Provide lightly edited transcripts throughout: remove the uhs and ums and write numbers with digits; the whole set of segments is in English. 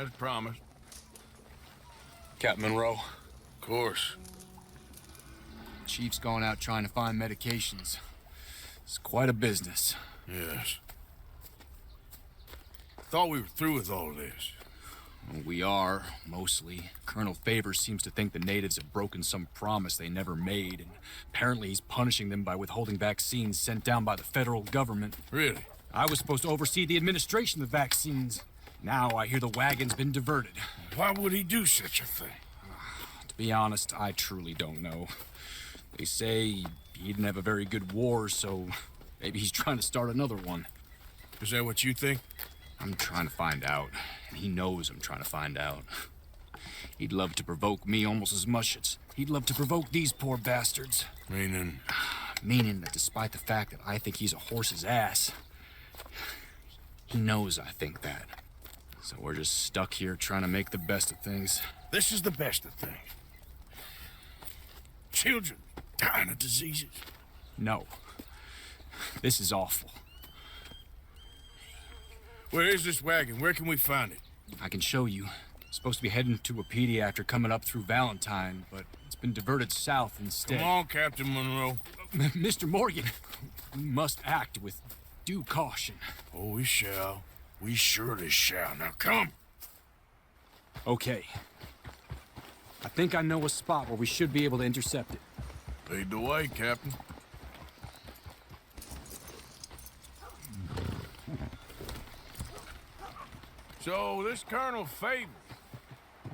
as promised. Captain Monroe. Of course. Chief's gone out trying to find medications. It's quite a business. Yes. Thought we were through with all this. Well, we are, mostly. Colonel Favors seems to think the natives have broken some promise they never made, and apparently he's punishing them by withholding vaccines sent down by the federal government. Really? I was supposed to oversee the administration of the vaccines. Now I hear the wagon's been diverted. Why would he do such a thing? To be honest, I truly don't know. They say he didn't have a very good war, so maybe he's trying to start another one. Is that what you think? I'm trying to find out, and he knows I'm trying to find out. He'd love to provoke me almost as much as he'd love to provoke these poor bastards. Meaning? Meaning that despite the fact that I think he's a horse's ass, he knows I think that. So we're just stuck here trying to make the best of things. This is the best of things. Children dying of diseases. No. This is awful. Where is this wagon? Where can we find it? I can show you. It's supposed to be heading to Wapiti after coming up through Valentine, but it's been diverted south instead. Come on, Captain Monroe. Mr. Morgan, we must act with due caution. Oh, we shall. We surely shall. Now come. Okay. I think I know a spot where we should be able to intercept it. Lead the way, Captain. So, this Colonel Favors,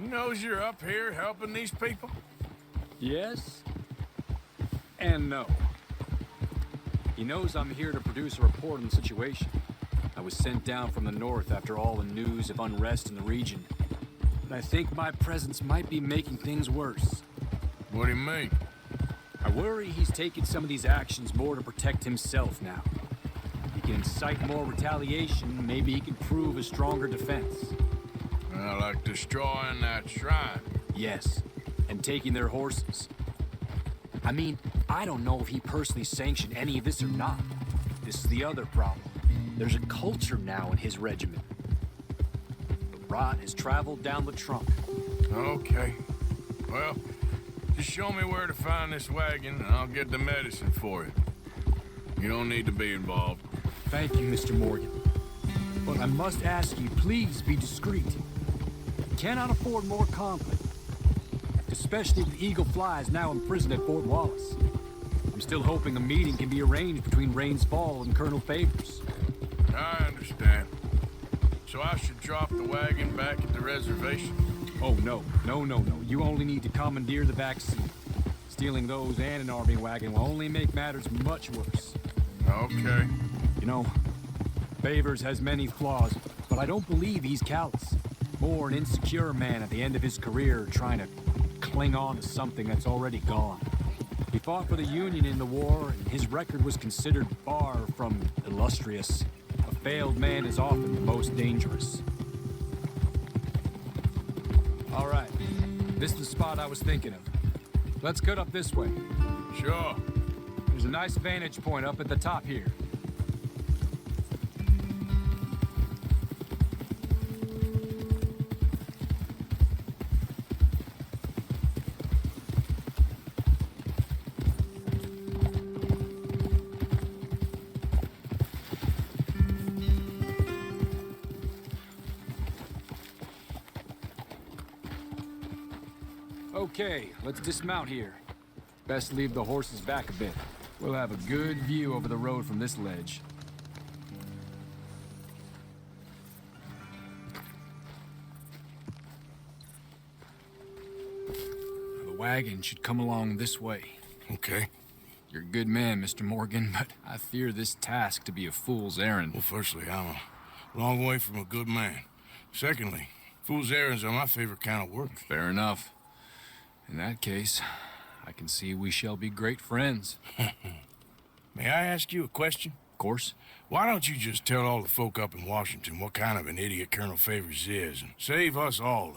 he knows you're up here helping these people? Yes. And no. He knows I'm here to produce a report on the situation. I was sent down from the north after all the news of unrest in the region. But I think my presence might be making things worse. What do you mean? I worry he's taking some of these actions more to protect himself now. He can incite more retaliation, maybe he can prove a stronger defense. Like destroying that shrine. Yes, and taking their horses. I mean, I don't know if he personally sanctioned any of this or not. This is the other problem. There's a culture now in his regiment. The rot has traveled down the trunk. Okay. Well, just show me where to find this wagon, and I'll get the medicine for it. You don't need to be involved. Thank you, Mr. Morgan. But I must ask you, please be discreet. We cannot afford more conflict. Especially if the Eagle Fly is now imprisoned at Fort Wallace. I'm still hoping a meeting can be arranged between Rains Fall and Colonel Favors. I understand. So I should drop the wagon back at the reservation? Oh, no. No. You only need to commandeer the vaccine. Stealing those and an army wagon will only make matters much worse. Okay. You know, Favors has many flaws, but I don't believe he's callous. More an insecure man at the end of his career trying to cling on to something that's already gone. He fought for the Union in the war, and his record was considered far from illustrious. A failed man is often the most dangerous. All right, this is the spot I was thinking of. Let's cut up this way. Sure. There's a nice vantage point up at the top here. Okay, let's dismount here. Best leave the horses back a bit. We'll have a good view over the road from this ledge. The wagon should come along this way. Okay. You're a good man, Mr. Morgan, but I fear this task to be a fool's errand. Well, firstly, I'm a long way from a good man. Secondly, fool's errands are my favorite kind of work. Fair enough. In that case, I can see we shall be great friends. May I ask you a question? Of course. Why don't you just tell all the folk up in Washington what kind of an idiot Colonel Favors is and save us all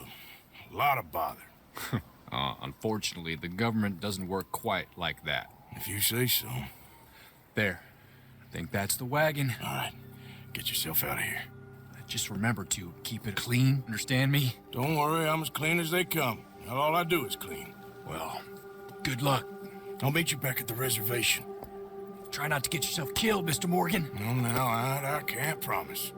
a lot of bother? Unfortunately, the government doesn't work quite like that. If you say so. There. I think that's the wagon. All right. Get yourself out of here. I Just remember to keep it clean, understand me? Don't worry, I'm as clean as they come. Now all I do is clean. Well, good luck. I'll meet you back at the reservation. Try not to get yourself killed, Mr. Morgan. No, I can't promise.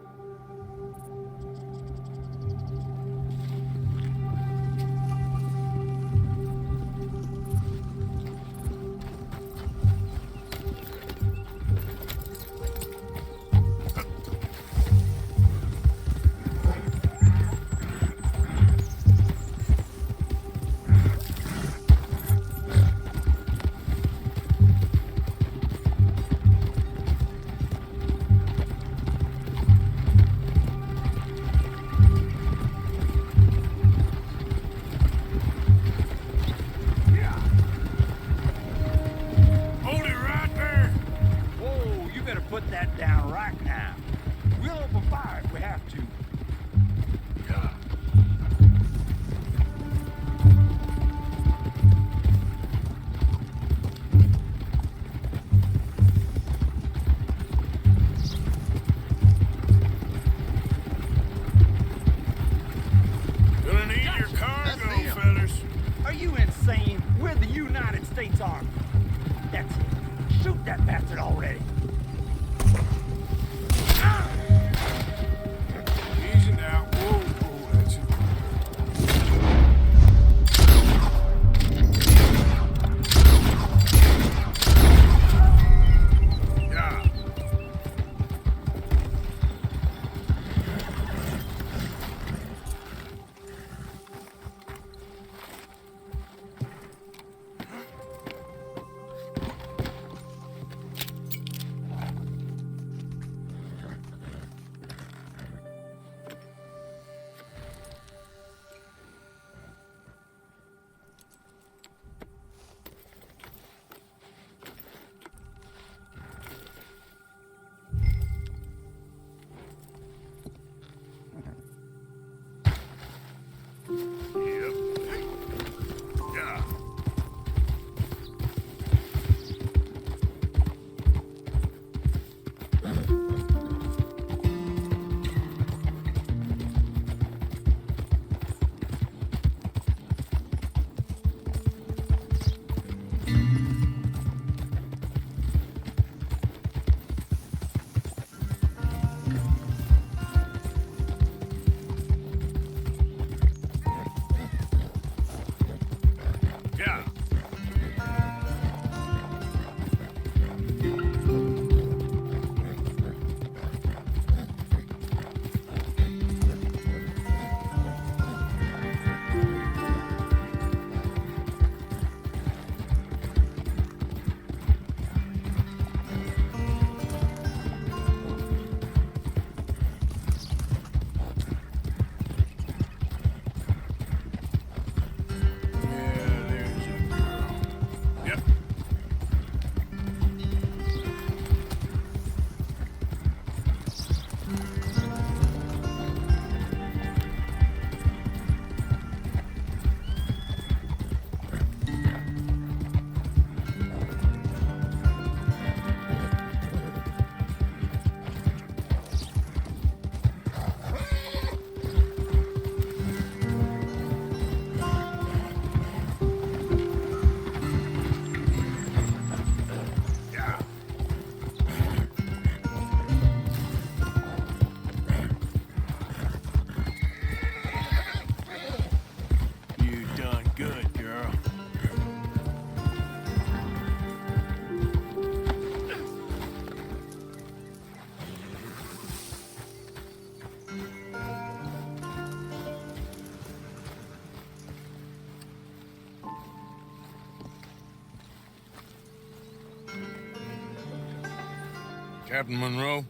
Captain Monroe,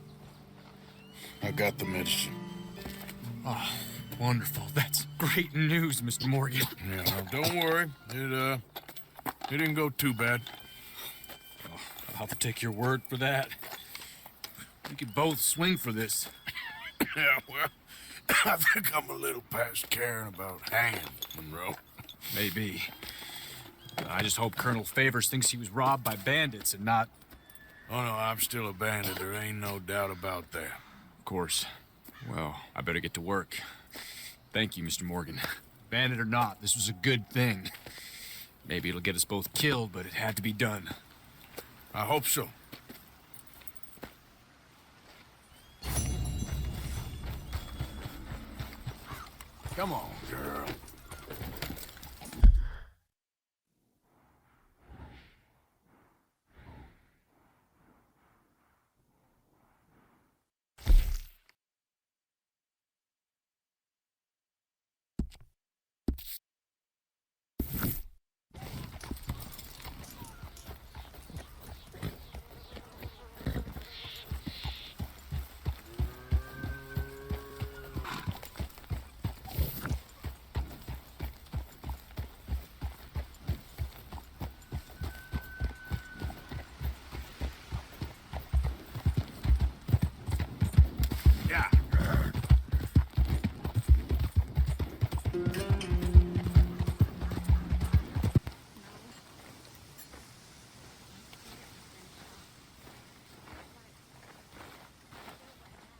I got the medicine. Oh, wonderful. That's great news, Mr. Morgan. Yeah, well, don't worry. It didn't go too bad. Oh, I'll have to take your word for that. We could both swing for this. Yeah, well, I think I'm a little past caring about hanging, Monroe. Maybe. I just hope Colonel Favors thinks he was robbed by bandits and not... Oh, no, I'm still a bandit. There ain't no doubt about that. Of course. Well, I better get to work. Thank you, Mr. Morgan. Bandit or not, this was a good thing. Maybe it'll get us both killed, but it had to be done. I hope so. Come on, girl.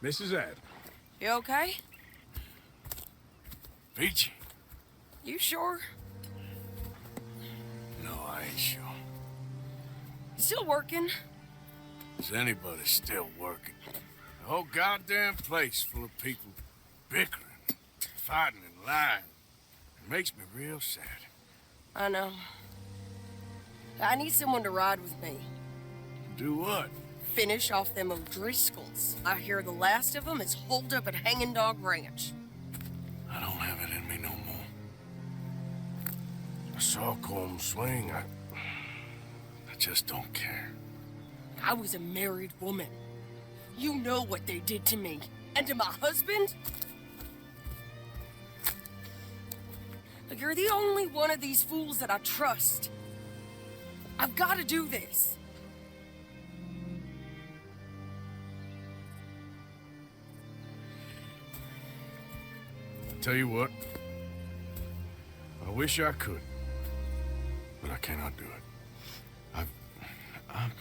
Mrs. Adams. You okay? Peachy? You sure? No, I ain't sure. You still working? Is anybody still working? The whole goddamn place full of people bickering, fighting and lying. It makes me real sad. I know. I need someone to ride with me. Do what? Finish off them O'Driscolls. I hear the last of them is holed up at Hanging Dog Ranch. I don't have it in me no more. I saw Colm swing. I just don't care. I was a married woman. You know what they did to me. And to my husband? Look, you're the only one of these fools that I trust. I've got to do this. Tell you what, I wish I could, but I cannot do it. I'm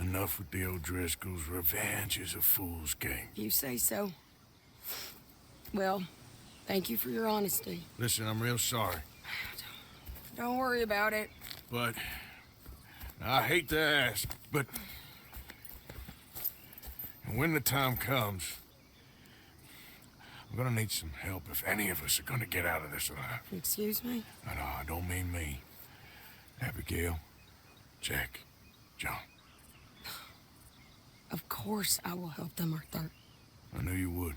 enough with the O'Driscolls. Revenge is a fool's game. You say so. Well, thank you for your honesty. Listen, I'm real sorry, Don't worry about it. but I hate to ask, but when the time comes, I'm gonna need some help if any of us are gonna get out of this alive. Excuse me? No, I don't mean me. Abigail, Jack, John. Of course I will help them, Arthur. I knew you would.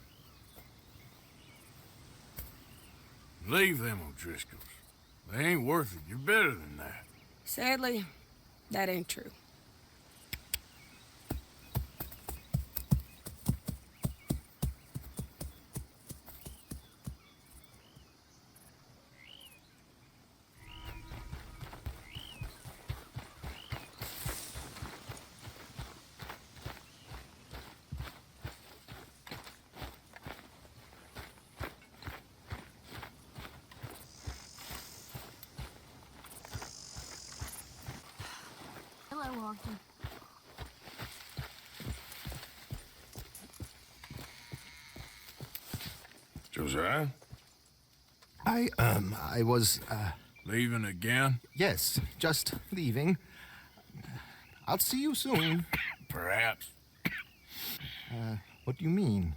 Leave them O'Driscolls. They ain't worth it. You're better than that. Sadly, that ain't true. Hello, Arthur. Josiah? I was, Leaving again? yes, just leaving. I'll see you soon. Perhaps. What do you mean?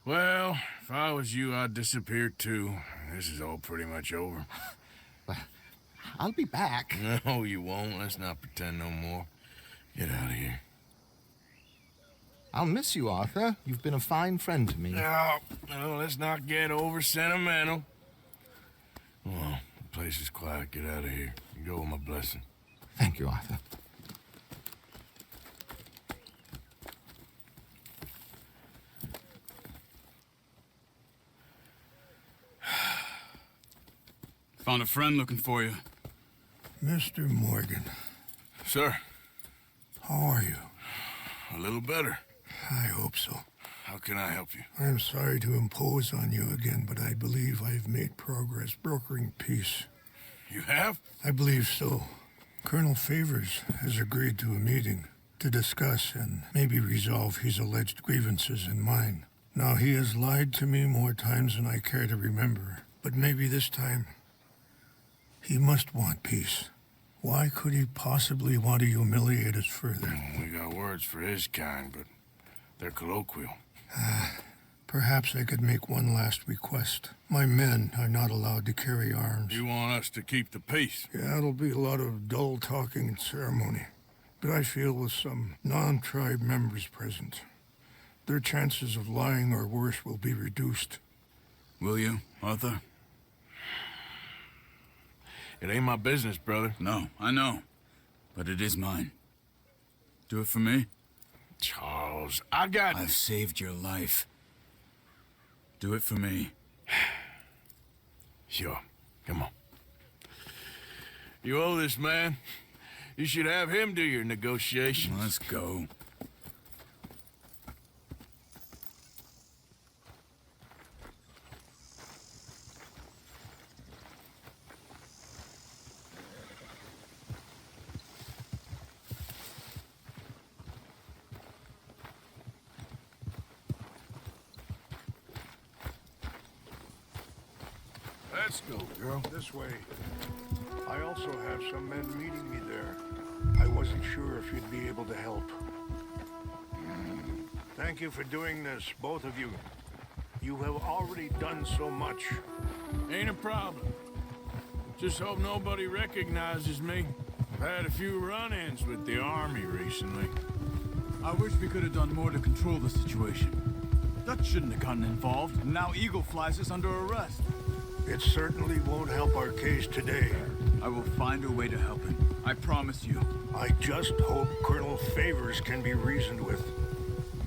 Well, if I was you, I'd disappear too. This is all pretty much over. I'll be back. No, you won't. Let's not pretend no more. Get out of here. I'll miss you, Arthur. You've been a fine friend to me. No, let's not get over sentimental. Well, the place is quiet. Get out of here. You go with my blessing. Thank you, Arthur. Found a friend looking for you. Mr. Morgan, Sir, how are you? a little better. I hope so. How can I help you? I'm sorry to impose on you again, but I believe I've made progress brokering peace. You have? I believe so. Colonel Favors has agreed to a meeting to discuss and maybe resolve his alleged grievances and mine. Now, he has lied to me more times than I care to remember, but maybe this time he must want peace. Why could he possibly want to humiliate us further? We got words for his kind, but they're colloquial. Perhaps I could make one last request. My men are not allowed to carry arms. You want us to keep the peace? Yeah, it'll be a lot of dull talking and ceremony. But I feel with some non-tribe members present, their chances of lying or worse will be reduced. Will you, Arthur? It ain't my business, brother. No, I know. But it is mine. Do it for me? Charles, I've saved your life. Do it for me. Sure. Come on. You owe this man. You should have him do your negotiations. Let's go. Let's go, girl. This way. I also have some men meeting me there. I wasn't sure if you'd be able to help. Thank you for doing this, both of you. You have already done so much. Ain't a problem. Just hope nobody recognizes me. I've had a few run-ins with the army recently. I wish we could have done more to control the situation. Dutch shouldn't have gotten involved. Now Eagle flies us under arrest. It certainly won't help our case today. I will find a way to help him. I promise you. I just hope Colonel Favors can be reasoned with.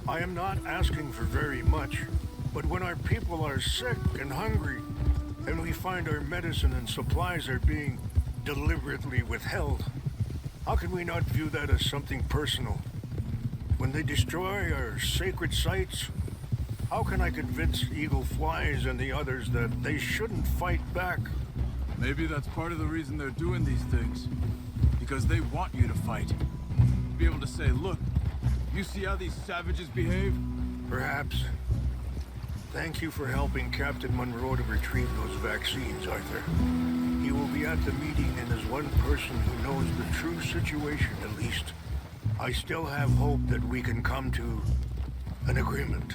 I am not asking for very much, but when our people are sick and hungry, and we find our medicine and supplies are being deliberately withheld, how can we not view that as something personal? When they destroy our sacred sites, how can I convince Eagle Flies and the others that they shouldn't fight back? Maybe that's part of the reason they're doing these things. Because they want you to fight. Be able to say, look, you see how these savages behave? Perhaps. Thank you for helping Captain Monroe to retrieve those vaccines, Arthur. He will be at the meeting and is one person who knows the true situation, at least. I still have hope that we can come to an agreement.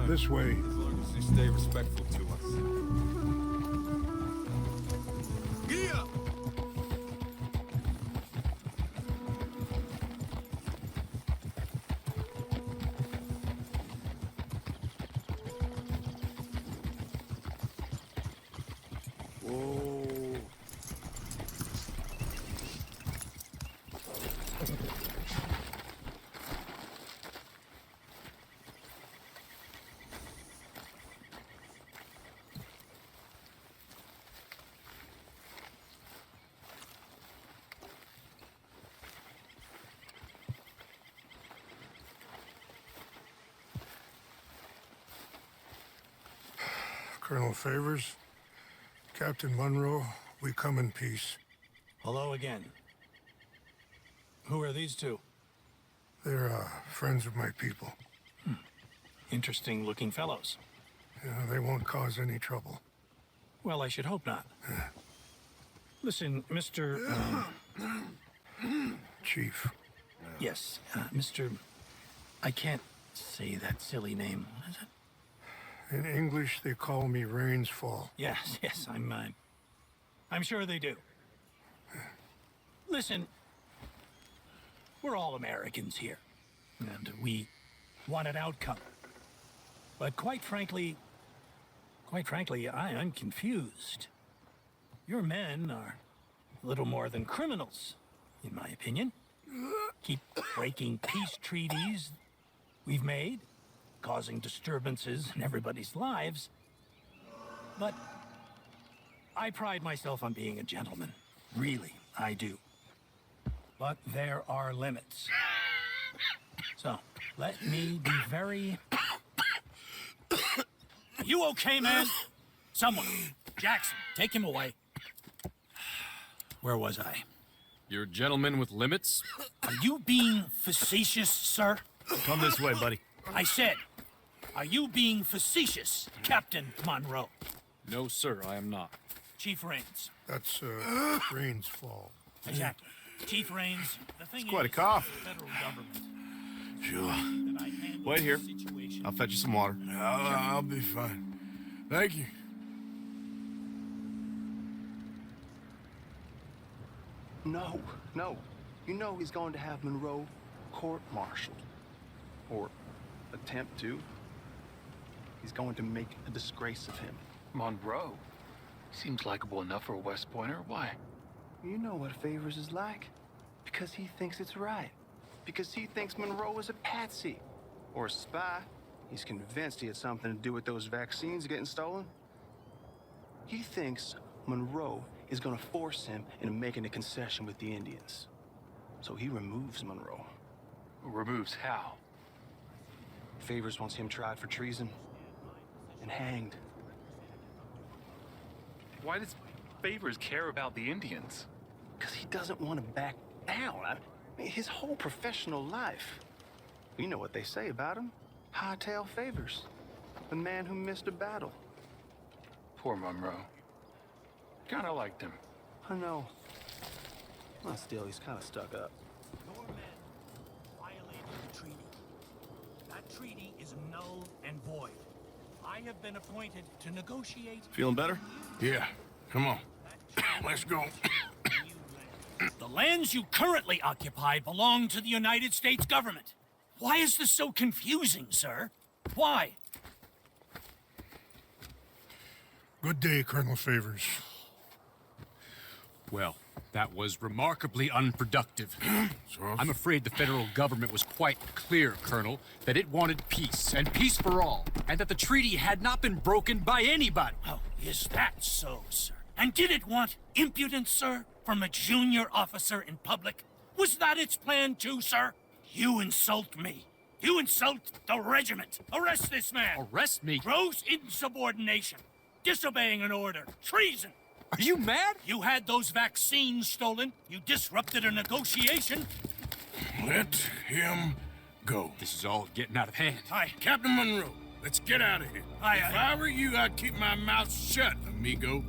This way. As long as you stay respectful to us. Gia! Colonel Favors, Captain Monroe, we come in peace. Hello again. Who are these two? They're friends of my people. Interesting looking fellows. Yeah, they won't cause any trouble. Well, I should hope not. Listen, Mr. Chief. Yes, Mr. I can't say that silly name. What is it? In English, they call me Rainsfall. Yes, I'm sure they do. Listen, we're all Americans here, and we want an outcome. But quite frankly, I am confused. Your men are a little more than criminals, in my opinion. Keep breaking peace treaties we've made, causing disturbances in everybody's lives. But I pride myself on being a gentleman. Really, I do. But there are limits. So, let me be very... Are you okay, man? Someone. Jackson, take him away. Where was I? You're a gentleman with limits? Are you being facetious, sir? Come this way, buddy. I said, are you being facetious, Captain Monroe? No, sir, I am not. Chief Raines. That's, Rainsfall. Exactly. Chief Raines, the thing It's quite a is, cough. the federal government. Sure. that I handle Wait here. the situation. I'll fetch you some water. I'll be fine. Thank you. No. You know he's going to have Monroe court-martialed. Or attempt to. He's going to make a disgrace of him. Monroe? Seems likable enough for a West Pointer. Why? You know what Favors is like. Because he thinks it's right. Because he thinks Monroe is a patsy. Or a spy. He's convinced he had something to do with those vaccines getting stolen. He thinks Monroe is gonna force him into making a concession with the Indians. So he removes Monroe. Removes how? Favors wants him tried for treason and hanged. Why does Favors care about the Indians? Because he doesn't want to back down. I mean, his whole professional life. You know what they say about him. Hightail Favors. The man who missed a battle. Poor Monroe. Kinda liked him. I know. Well, still, he's kind of stuck up. Your men violated the treaty. That treaty is null and void. I have been appointed to negotiate... Feeling better? Yeah, come on. Let's go. The lands you currently occupy belong to the United States government. Why is this so confusing, sir? Why? Good day, Colonel Favors. Well, that was remarkably unproductive. I'm afraid the federal government was quite clear, Colonel, that it wanted peace, and peace for all, and that the treaty had not been broken by anybody. Oh, is that so, sir? And did it want impudence, sir, from a junior officer in public? Was that its plan too, sir? You insult me. You insult the regiment. Arrest this man. Arrest me? Gross insubordination. Disobeying an order. Treason. Are you mad? You had those vaccines stolen. You disrupted a negotiation. Let him go. This is all getting out of hand. Aye. Captain Monroe, let's get out of here. Aye, If aye. I were you, I'd keep my mouth shut, amigo.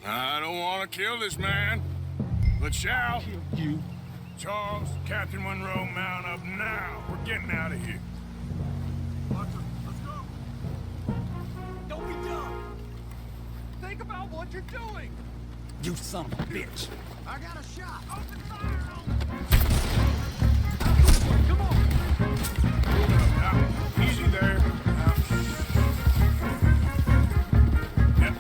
I don't want to kill this man, but shall. You. Charles, Captain Monroe, mount up now. We're getting out of here. Don't be dumb. Think about what you're doing. You son of a bitch. I got a shot. Open fire Come on. Now, easy there. Yep.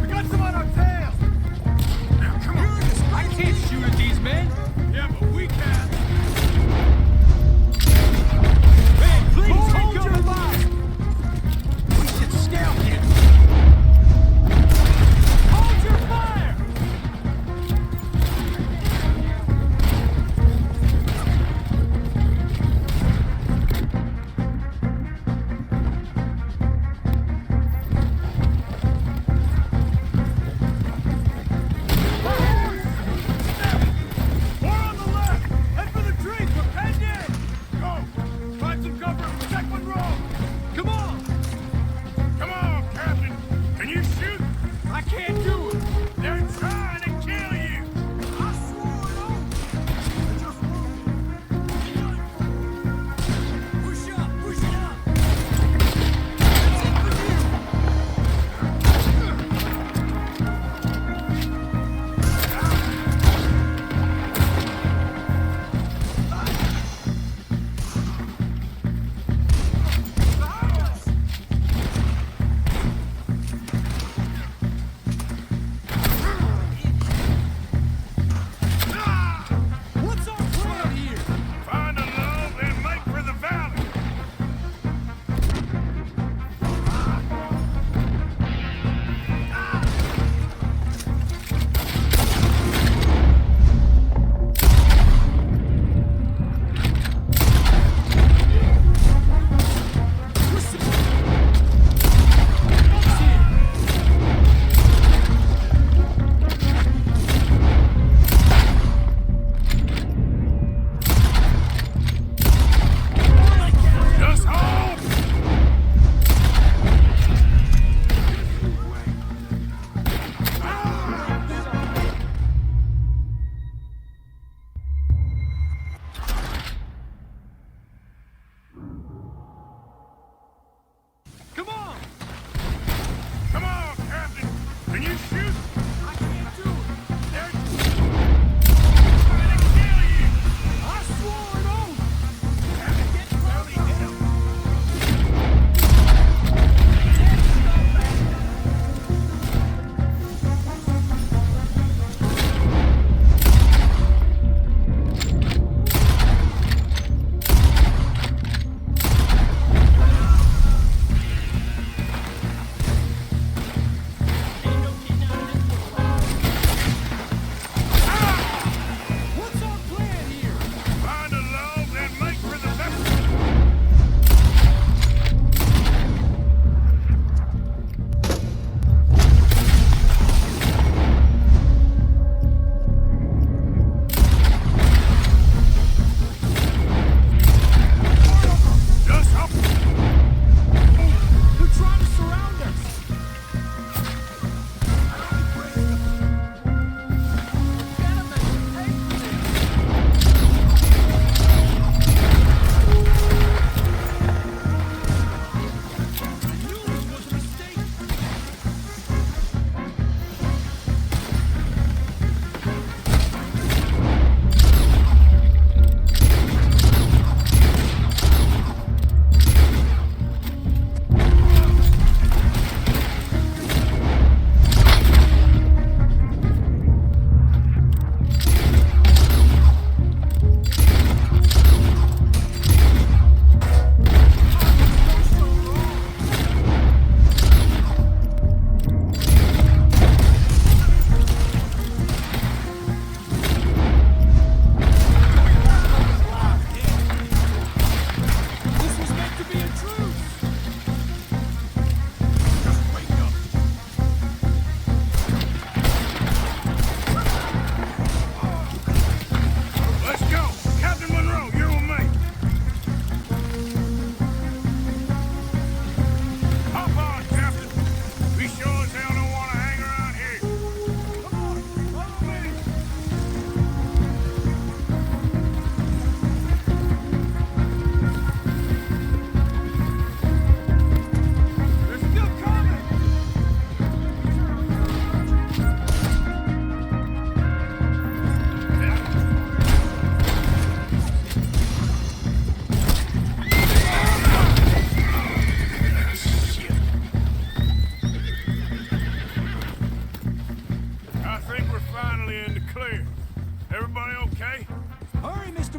We got some on our tail. Now, come on. I can't shoot at these men. Yeah, but we can. Hey, please hold your fire. We should scout him. Hold your fire.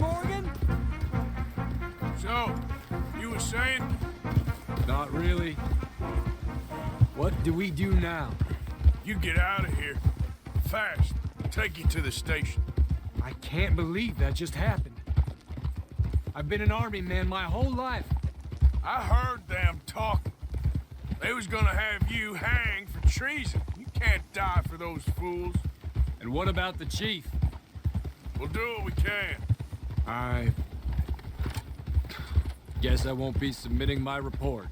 Morgan? So, you were saying? Not really. What do we do now? You get out of here. Fast. Take you to the station. I can't believe that just happened. I've been an army man my whole life. I heard them talking. They was gonna have you hanged for treason. You can't die for those fools. And what about the chief? We'll do what we can. I guess I won't be submitting my report.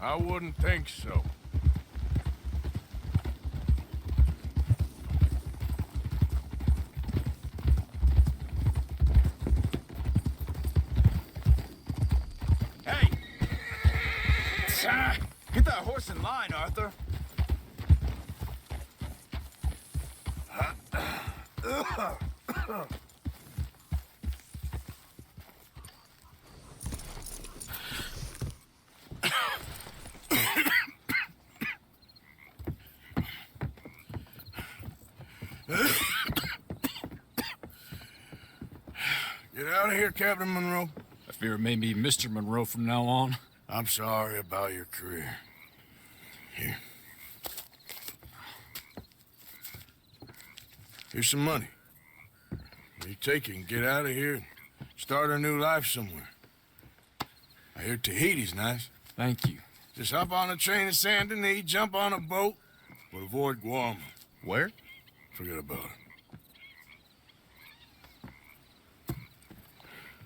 I wouldn't think so. Hey! Get that horse in line, Arthur. Get out of here, Captain Monroe. I fear it may be Mr. Monroe from now on. I'm sorry about your career. Here. Here's some money. You take it and get out of here and start a new life somewhere. I hear Tahiti's nice. Thank you. Just hop on a train to Saint Denis, jump on a boat, but avoid Guam. Where? Forget about it.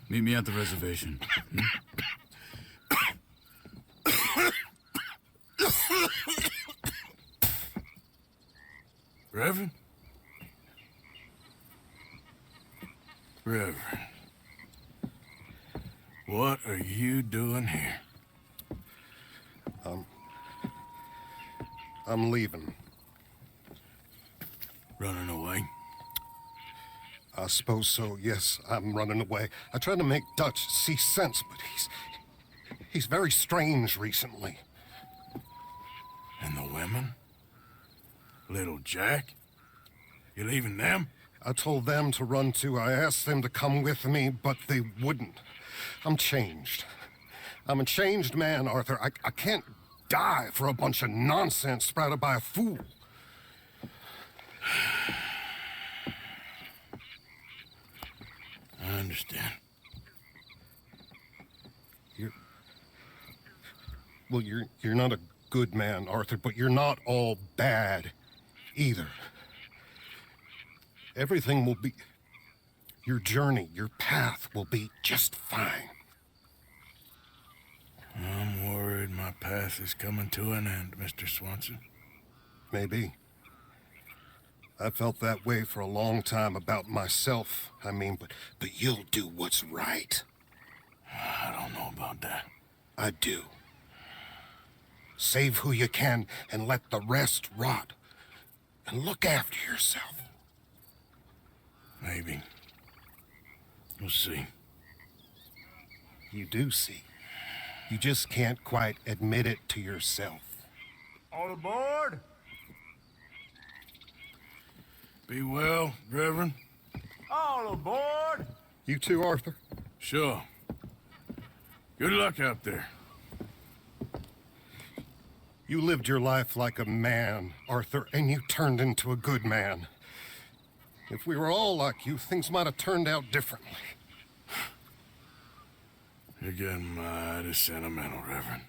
Meet me at the reservation. Reverend? Reverend. What are you doing here? I'm leaving. Running away? I suppose so, yes. I'm running away. I tried to make Dutch see sense, but he's very strange recently. And the women? Little Jack? You leaving them? I told them to run too. I asked them to come with me, but they wouldn't. I'm changed. I'm a changed man, Arthur. I can't die for a bunch of nonsense sprouted by a fool. I understand. You're not a good man, Arthur, but you're not all bad either. Everything will be... Your journey, your path will be just fine. I'm worried my path is coming to an end, Mr. Swanson. Maybe. I felt that way for a long time about myself, I mean, but you'll do what's right. I don't know about that. I do. Save who you can and let the rest rot. And look after yourself. Maybe. We'll see. You do see. You just can't quite admit it to yourself. All aboard! Be well, Reverend. All aboard! You too, Arthur? Sure. Good luck out there. You lived your life like a man, Arthur, and you turned into a good man. If we were all like you, things might have turned out differently. You're getting mighty sentimental, Reverend.